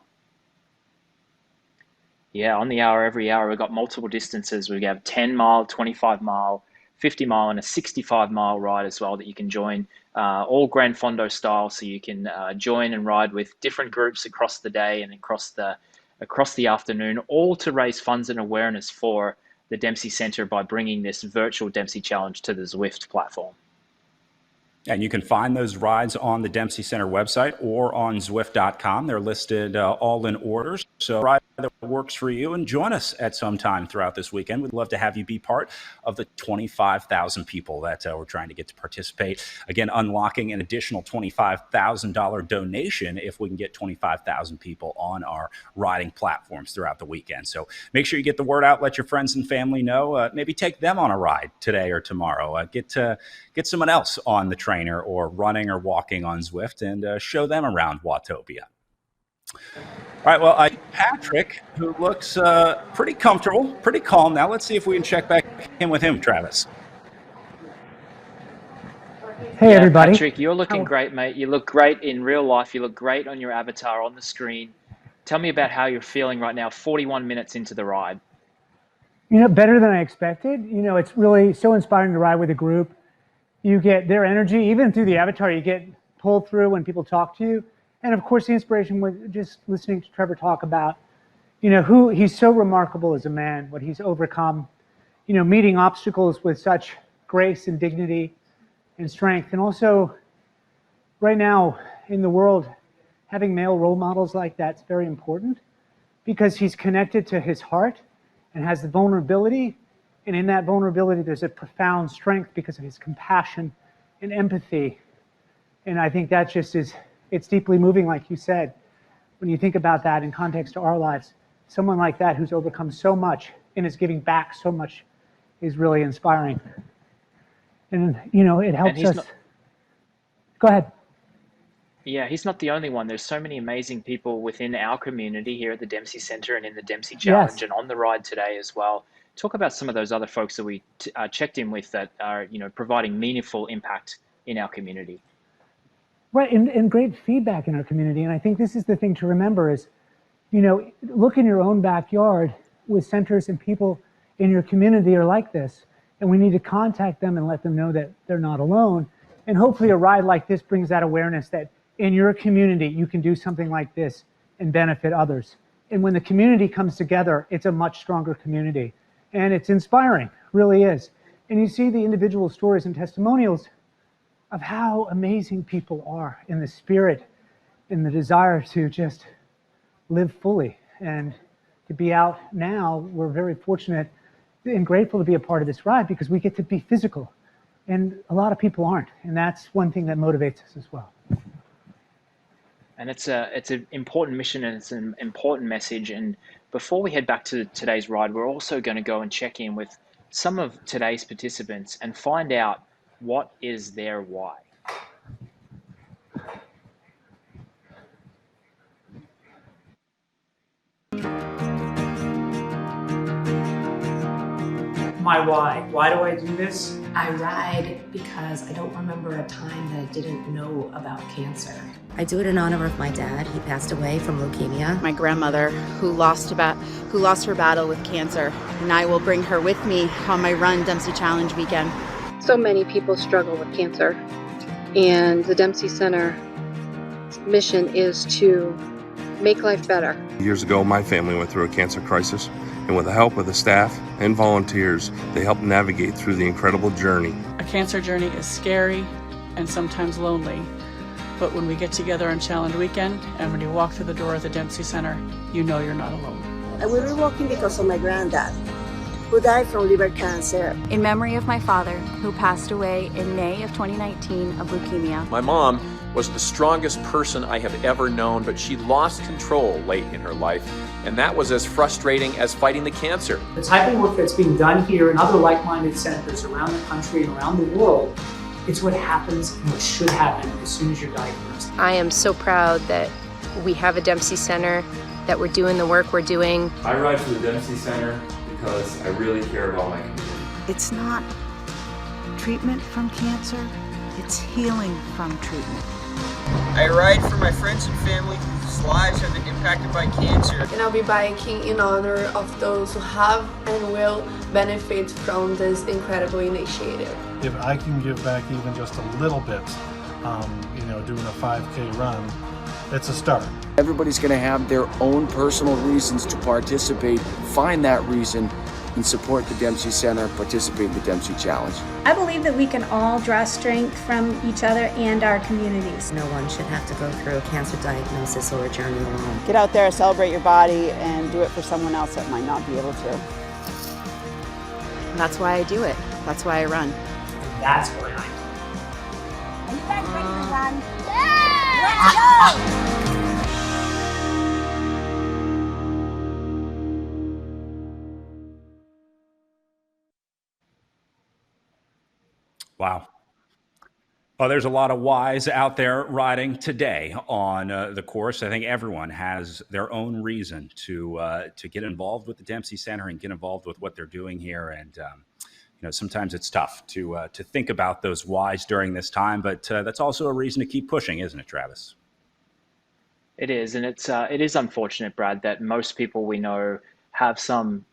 Yeah, on the hour, every hour. We've got multiple distances. We have 10 mile, 25 mile, 50 mile, and a 65 mile ride as well that you can join, all Gran Fondo style. So you can join and ride with different groups across the day and across the afternoon, all to raise funds and awareness for the Dempsey Center by bringing this virtual Dempsey Challenge to the Zwift platform. And you can find those rides on the Dempsey Center website or on Zwift.com. They're listed all in orders. So ride that works for you, and join us at some time throughout this weekend. We'd love to have you be part of the 25,000 people that we're trying to get to participate. Again, unlocking an additional $25,000 donation if we can get 25,000 people on our riding platforms throughout the weekend. So make sure you get the word out, let your friends and family know, maybe take them on a ride today or tomorrow. Get someone else on the trainer or running or walking on Zwift and show them around Watopia. All right, well, Patrick, who looks pretty comfortable, pretty calm now. Let's see if we can check back in with him, Travis. Hey, everybody. Patrick, you're looking great, mate. You look great in real life. You look great on your avatar on the screen. Tell me about how you're feeling right now, 41 minutes into the ride. You know, better than I expected. You know, it's really so inspiring to ride with a group. You get their energy, even through the avatar, you get pulled through when people talk to you. And of course, the inspiration was just listening to Trevor talk about, you know, who he's so remarkable as a man, what he's overcome, you know, meeting obstacles with such grace and dignity and strength. And also, right now in the world, having male role models like that's very important because he's connected to his heart and has the vulnerability. And in that vulnerability, there's a profound strength because of his compassion and empathy. And I think that just is, it's deeply moving, like you said, when you think about that in context to our lives. Someone like that who's overcome so much and is giving back so much is really inspiring. And, you know, it helps us. Go ahead. Yeah, he's not the only one. There's so many amazing people within our community here at the Dempsey Center and in the Dempsey Challenge and on the ride today as well. Talk about some of those other folks that we checked in with that are, you know, providing meaningful impact in our community. Right, and great feedback in our community. And I think this is the thing to remember is, you know, look in your own backyard with centers and people in your community are like this. And we need to contact them and let them know that they're not alone. And hopefully a ride like this brings that awareness that in your community, you can do something like this and benefit others. And when the community comes together, it's a much stronger community. And it's inspiring, really is. And you see the individual stories and testimonials of how amazing people are in the spirit, in the desire to just live fully. And to be out now, we're very fortunate and grateful to be a part of this ride because we get to be physical. And a lot of people aren't. And that's one thing that motivates us as well. And it's an important mission and it's an important message. And before we head back to today's ride, we're also going to go and check in with some of today's participants and find out what is their why. My why. Why do I do this? I ride because I don't remember a time that I didn't know about cancer. I do it in honor of my dad. He passed away from leukemia. My grandmother who lost her battle with cancer, and I will bring her with me on my Run Dempsey Challenge weekend. So many people struggle with cancer, and the Dempsey Center mission is to make life better. Years ago, my family went through a cancer crisis, and with the help of the staff and volunteers, they helped navigate through the incredible journey. A cancer journey is scary and sometimes lonely, but when we get together on Challenge Weekend and when you walk through the door at the Dempsey Center, you know you're not alone. I will be walking because of my granddad, who died from liver cancer. In memory of my father, who passed away in May of 2019 of leukemia. My mom was the strongest person I have ever known, but she lost control late in her life, and that was as frustrating as fighting the cancer. The type of work that's being done here and other like-minded centers around the country and around the world, it's what happens and what should happen as soon as you're diagnosed. I am so proud that we have a Dempsey Center, that we're doing the work we're doing. I ride for the Dempsey Center because I really care about my community. It's not treatment from cancer, it's healing from treatment. I ride for my friends and family whose lives have been impacted by cancer. And I'll be biking in honor of those who have and will benefit from this incredible initiative. If I can give back even just a little bit, doing a 5K run, it's a start. Everybody's going to have their own personal reasons to participate. Find that reason, and support the Dempsey Center, participate in the Dempsey Challenge. I believe that we can all draw strength from each other and our communities. No one should have to go through a cancer diagnosis or a journey alone. Get out there, celebrate your body, and do it for someone else that might not be able to. And that's why I do it. That's why I run. And that's why I Are you guys ready to run? Yeah! Let's go! Wow. Well, there's a lot of whys out there riding today on the course. I think everyone has their own reason to get involved with the Dempsey Center and get involved with what they're doing here. And sometimes it's tough to think about those whys during this time, but that's also a reason to keep pushing, isn't it, Travis? It is, and it is unfortunate, Brad, that most people we know have some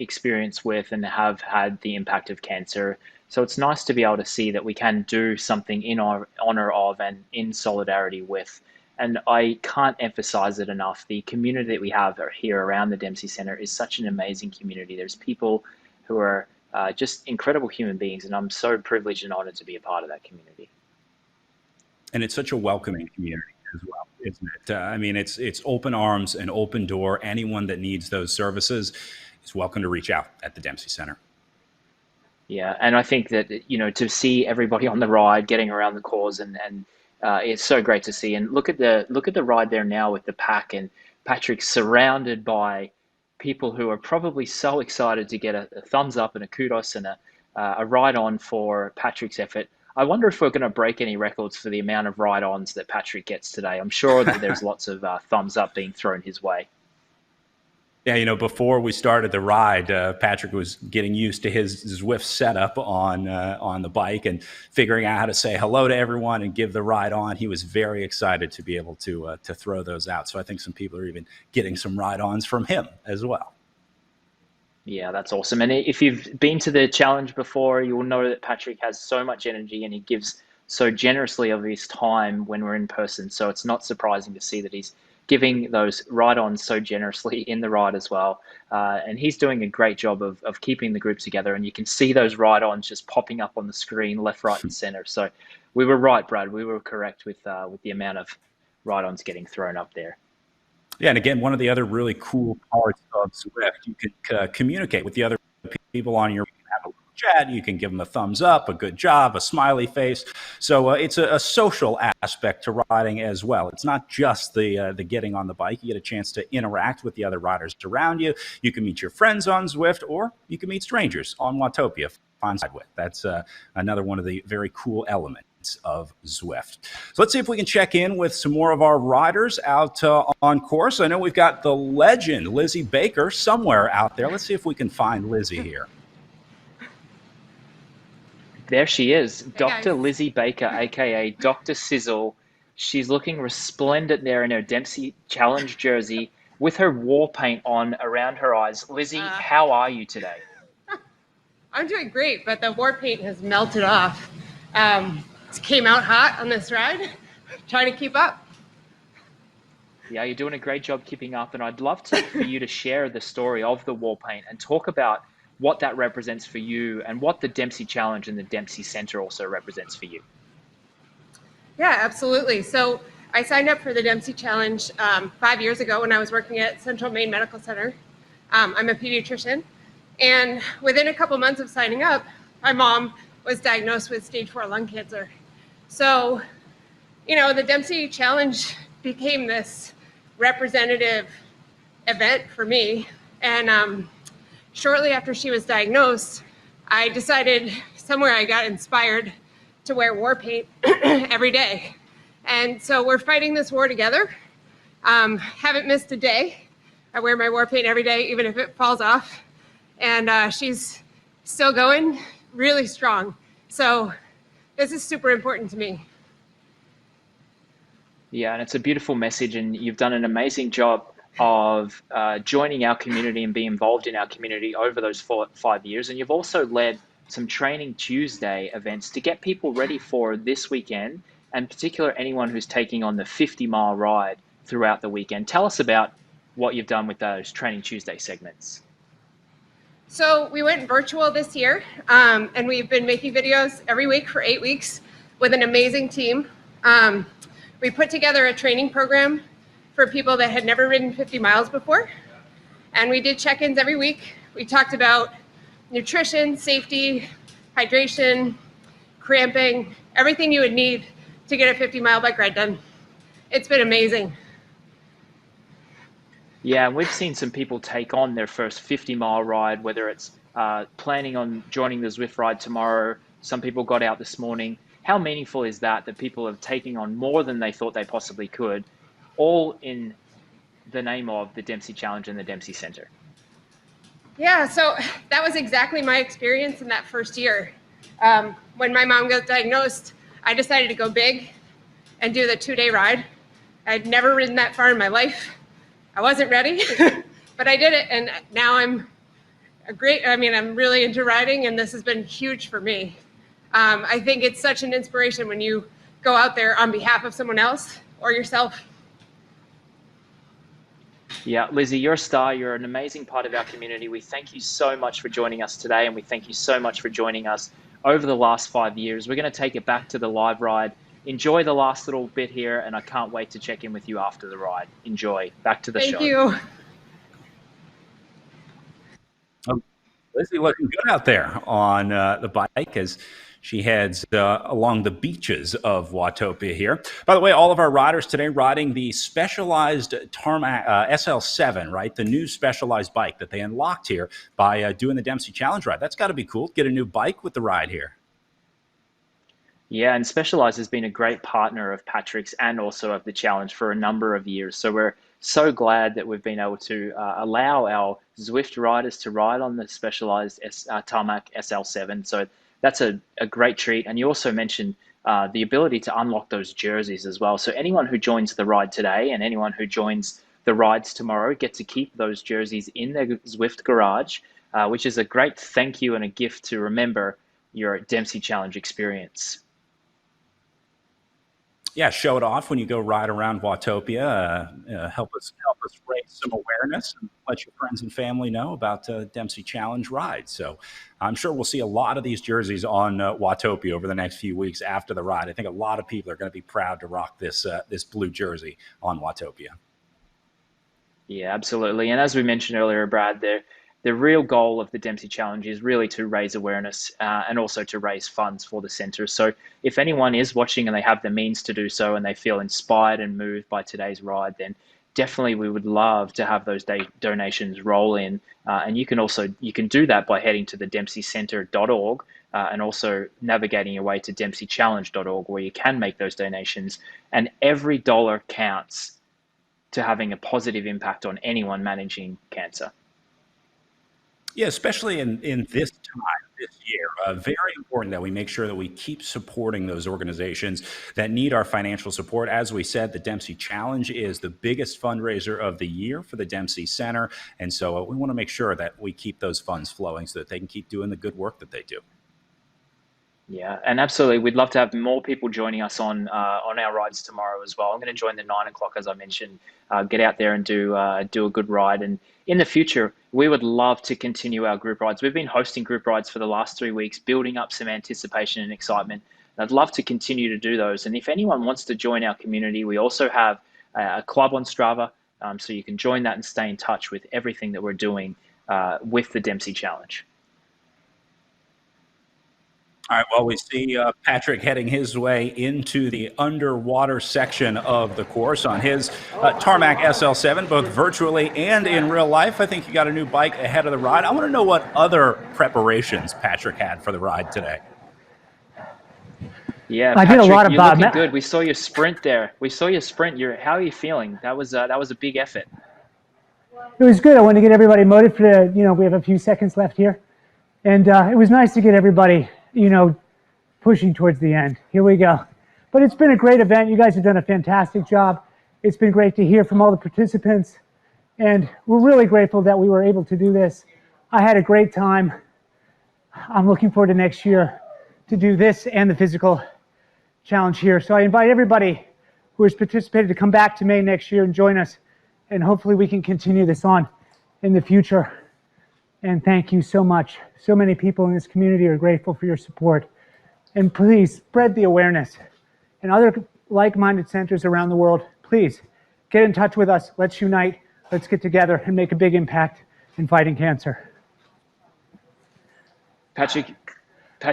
experience with and have had the impact of cancer. So it's nice to be able to see that we can do something in our honor of and in solidarity with. And I can't emphasize it enough. The community that we have here around the Dempsey Center is such an amazing community. There's people who are just incredible human beings, and I'm so privileged and honored to be a part of that community. And it's such a welcoming community as well, isn't it? I mean, it's open arms and open door. Anyone that needs those services is welcome to reach out at the Dempsey Center. Yeah, and I think that, to see everybody on the ride getting around the cause and it's so great to see. And look at the ride there now with the pack, and Patrick surrounded by people who are probably so excited to get a thumbs up and a kudos and a ride on for Patrick's effort. I wonder if we're going to break any records for the amount of ride-ons that Patrick gets today. I'm sure that there's lots of thumbs up being thrown his way. Yeah, before we started the ride, Patrick was getting used to his Zwift setup on the bike and figuring out how to say hello to everyone and give the ride on. He was very excited to be able to throw those out. So I think some people are even getting some ride-ons from him as well. Yeah, that's awesome. And if you've been to the challenge before, you will know that Patrick has so much energy and he gives so generously of his time when we're in person. So it's not surprising to see that he's giving those ride-ons so generously in the ride as well. And he's doing a great job of keeping the group together. And you can see those ride-ons just popping up on the screen, left, right, and center. So we were right, Brad. We were correct with the amount of ride-ons getting thrown up there. Yeah, and again, one of the other really cool parts of Zwift, you can communicate with the other people on your chat. You can give them a thumbs up, a good job, a smiley face. So it's a social aspect to riding as well. It's not just the getting on the bike. You get a chance to interact with the other riders around you. You can meet your friends on Zwift, or you can meet strangers on Watopia. That's another one of the very cool elements of Zwift. So let's see if we can check in with some more of our riders out on course. I know we've got the legend, Lizzie Baker, somewhere out there. Let's see if we can find Lizzie here. There she is, Dr. Lizzie Baker, aka Dr. Sizzle. She's looking resplendent there in her Dempsey Challenge jersey with her war paint on around her eyes. Lizzie, how are you today? I'm doing great, but the war paint has melted off. It came out hot on this ride, trying to keep up. Yeah, you're doing a great job keeping up, and I'd love for you to share the story of the war paint and talk about what that represents for you and what the Dempsey Challenge and the Dempsey Center also represents for you. Yeah, absolutely. So I signed up for the Dempsey Challenge 5 years ago when I was working at Central Maine Medical Center. I'm a pediatrician, and within a couple months of signing up, my mom was diagnosed with stage 4 lung cancer. So, the Dempsey Challenge became this representative event for me. And shortly after she was diagnosed, I decided somewhere I got inspired to wear war paint every day. And so we're fighting this war together. Haven't missed a day. I wear my war paint every day, even if it falls off. And she's still going really strong. So this is super important to me. Yeah, and it's a beautiful message, and you've done an amazing job of joining our community and being involved in our community over those 5 years. And you've also led some Training Tuesday events to get people ready for this weekend, and particularly anyone who's taking on the 50-mile ride throughout the weekend. Tell us about what you've done with those Training Tuesday segments. So we went virtual this year, and we've been making videos every week for 8 weeks with an amazing team. We put together a training program for people that had never ridden 50 miles before, and we did check-ins every week. We talked about nutrition, safety, hydration, cramping, everything you would need to get a 50-mile bike ride done. It's been amazing. Yeah, and we've seen some people take on their first 50-mile ride, whether it's planning on joining the Zwift ride tomorrow. Some people got out this morning. How meaningful is that people are taking on more than they thought they possibly could, all in the name of the Dempsey Challenge and the Dempsey Center? Yeah, so that was exactly my experience in that first year. When my mom got diagnosed, I decided to go big and do the 2-day ride. I'd never ridden that far in my life. I wasn't ready, but I did it, and now I'm really into riding, and this has been huge for me. I think it's such an inspiration when you go out there on behalf of someone else or yourself. Yeah, Lizzie, you're a star. You're an amazing part of our community. We thank you so much for joining us today, and we thank you so much for joining us over the last 5 years. We're going to take it back to the live ride. Enjoy the last little bit here, and I can't wait to check in with you after the ride. Enjoy. Back to the show. Thank you. Lizzie looking good out there on the bike as she heads along the beaches of Watopia here. By the way, all of our riders today riding the specialized Tarmac SL7, right? The new specialized bike that they unlocked here by doing the Dempsey Challenge ride. That's got to be cool. Get a new bike with the ride here. Yeah, and Specialized has been a great partner of Patrick's and also of the Challenge for a number of years. So we're so glad that we've been able to allow our Zwift riders to ride on the Specialized Tarmac SL7. So that's a great treat. And you also mentioned the ability to unlock those jerseys as well. So anyone who joins the ride today and anyone who joins the rides tomorrow get to keep those jerseys in their Zwift garage, which is a great thank you and a gift to remember your Dempsey Challenge experience. Yeah, show it off when you go ride around Watopia. Help us raise some awareness and let your friends and family know about Dempsey Challenge rides. So I'm sure we'll see a lot of these jerseys on Watopia over the next few weeks after the ride. I think a lot of people are going to be proud to rock this this blue jersey on Watopia. Yeah, absolutely. And as we mentioned earlier, Brad, the real goal of the Dempsey Challenge is really to raise awareness and also to raise funds for the centre. So if anyone is watching and they have the means to do so and they feel inspired and moved by today's ride, then definitely we would love to have those donations roll in. And you can do that by heading to the dempseycenter.org and also navigating your way to dempseychallenge.org, where you can make those donations. And every dollar counts to having a positive impact on anyone managing cancer. Yeah, especially in this time, this year, very important that we make sure that we keep supporting those organizations that need our financial support. As we said, the Dempsey Challenge is the biggest fundraiser of the year for the Dempsey Center. And so we want to make sure that we keep those funds flowing so that they can keep doing the good work that they do. Yeah, and absolutely. We'd love to have more people joining us on our rides tomorrow as well. I'm going to join the 9 o'clock, as I mentioned, get out there and do a good ride. And in the future, we would love to continue our group rides. We've been hosting group rides for the last 3 weeks, building up some anticipation and excitement. And I'd love to continue to do those. And if anyone wants to join our community, we also have a club on Strava, so you can join that and stay in touch with everything that we're doing with the Dempsey Challenge. All right, well, we see Patrick heading his way into the underwater section of the course on his Tarmac SL7, both virtually and in real life. I think you got a new bike ahead of the ride. I want to know what other preparations Patrick had for the ride today. Yeah, I Patrick, did a lot of you're Bob. looking good. We saw your sprint there. How are you feeling? That was a big effort. It was good. I wanted to get everybody motivated for we have a few seconds left here. And it was nice to get everybody pushing towards the end. Here we go. But it's been a great event. You guys have done a fantastic job. It's been great to hear from all the participants. And we're really grateful that we were able to do this. I had a great time. I'm looking forward to next year to do this and the physical challenge here. So I invite everybody who has participated to come back to May next year and join us. And hopefully we can continue this on in the future. And thank you so much. So many people in this community are grateful for your support. And please spread the awareness. And other like-minded centers around the world, please get in touch with us. Let's unite. Let's get together and make a big impact in fighting cancer. Patrick,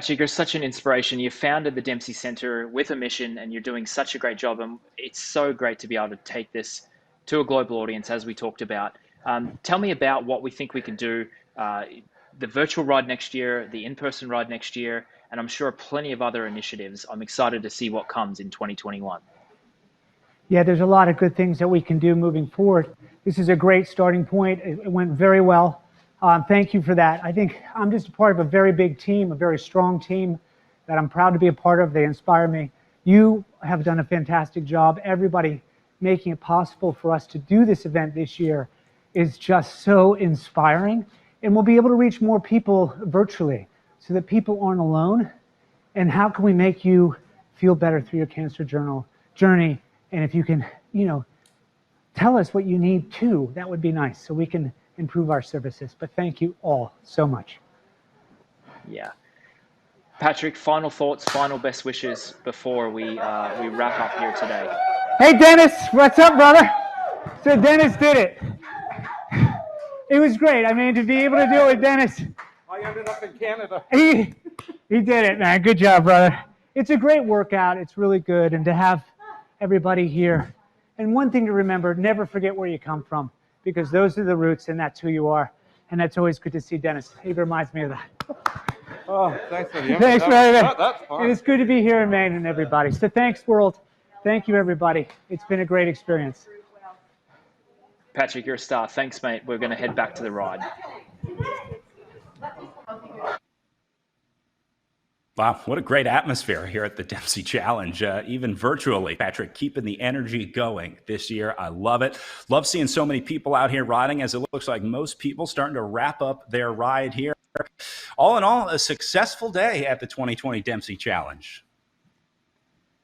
you're such an inspiration. You founded the Dempsey Center with a mission, and you're doing such a great job. And it's so great to be able to take this to a global audience, as we talked about. Tell me about what we think we can do. The virtual ride next year, the in-person ride next year, and I'm sure plenty of other initiatives. I'm excited to see what comes in 2021. Yeah, there's a lot of good things that we can do moving forward. This is a great starting point. It went very well. Thank you for that. I think I'm just a part of a very big team, a very strong team that I'm proud to be a part of. They inspire me. You have done a fantastic job. Everybody making it possible for us to do this event this year is just so inspiring. And we'll be able to reach more people virtually so that people aren't alone. And how can we make you feel better through your cancer journey? And if you can, tell us what you need too, that would be nice so we can improve our services. But thank you all so much. Yeah. Patrick, final thoughts, final best wishes before we wrap up here today. Hey, Dennis, what's up, brother? So Dennis did it. It was great. I mean, to be able to do it with Dennis. I ended up in Canada. He did it, man. Good job, brother. It's a great workout. It's really good. And to have everybody here. And one thing to remember, never forget where you come from, because those are the roots and that's who you are. And that's always good to see Dennis. He reminds me of that. Oh, thanks for the invite. Thanks, brother. That's fun. And it's good to be here in Maine and everybody. So thanks, world. Thank you, everybody. It's been a great experience. Patrick, you're a star. Thanks, mate. We're going to head back to the ride. Wow, what a great atmosphere here at the Dempsey Challenge, even virtually. Patrick, keeping the energy going this year. I love it. Love seeing so many people out here riding, as it looks like most people starting to wrap up their ride here. All in all, a successful day at the 2020 Dempsey Challenge.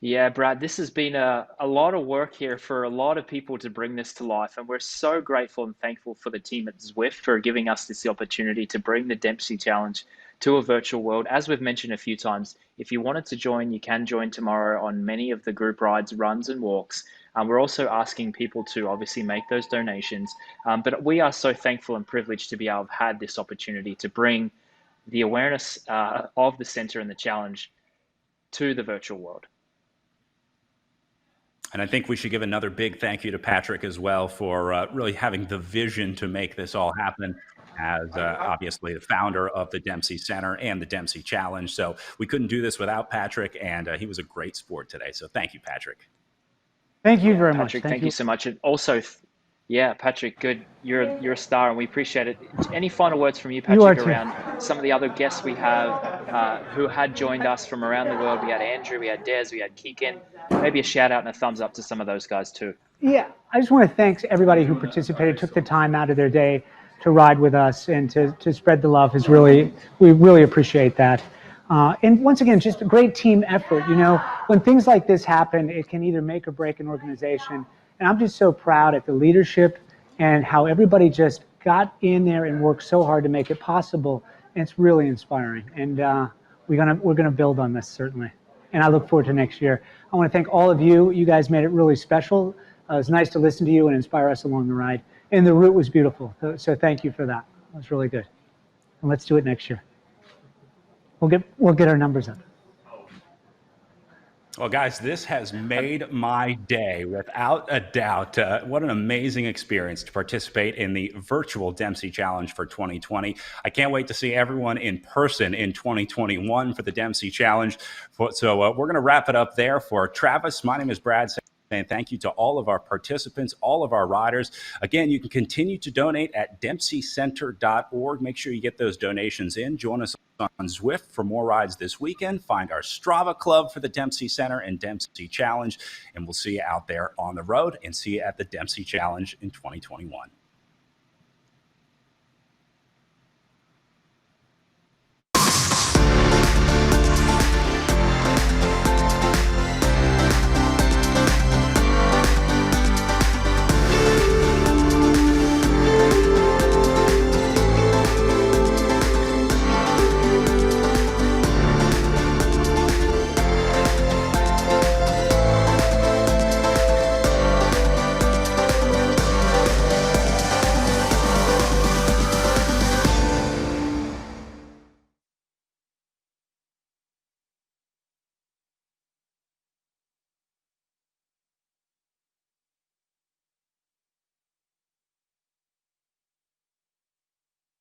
Yeah, Brad, this has been a lot of work here for a lot of people to bring this to life. And we're so grateful and thankful for the team at Zwift for giving us this opportunity to bring the Dempsey Challenge to a virtual world. As we've mentioned a few times, if you wanted to join, you can join tomorrow on many of the group rides, runs and walks. We're also asking people to obviously make those donations. But we are so thankful and privileged to be able to have had this opportunity to bring the awareness of the center and the challenge to the virtual world. And I think we should give another big thank you to Patrick as well for really having the vision to make this all happen, as obviously the founder of the Dempsey Center and the Dempsey Challenge. So we couldn't do this without Patrick, and he was a great sport today. So thank you, Patrick. Thank you very Patrick, much. thank you so much. And also, yeah, Patrick, good. You're a star, and we appreciate it. Any final words from you, Patrick, around some of the other guests we have who had joined us from around the world? We had Andrew, we had Des, we had Keegan. Maybe a shout out and a thumbs up to some of those guys too. Yeah, I just want to thank everybody who participated, took the time out of their day to ride with us and to spread the love. We really appreciate that. And once again, just a great team effort. When things like this happen, it can either make or break an organization. And I'm just so proud at the leadership and how everybody just got in there and worked so hard to make it possible. And it's really inspiring. And we're gonna build on this, certainly. And I look forward to next year. I want to thank all of you. You guys made it really special. It was nice to listen to you and inspire us along the ride. And the route was beautiful. So thank you for that. It was really good. And let's do it next year. We'll get our numbers up. Well, guys, this has made my day without a doubt. What an amazing experience to participate in the virtual Dempsey Challenge for 2020. I can't wait to see everyone in person in 2021 for the Dempsey Challenge. So we're going to wrap it up there. For Travis, my name is Brad. And thank you to all of our participants, all of our riders. Again, you can continue to donate at dempseycenter.org. Make sure you get those donations in. Join us on Zwift for more rides this weekend. Find our Strava Club for the Dempsey Center and Dempsey Challenge. And we'll see you out there on the road and see you at the Dempsey Challenge in 2021.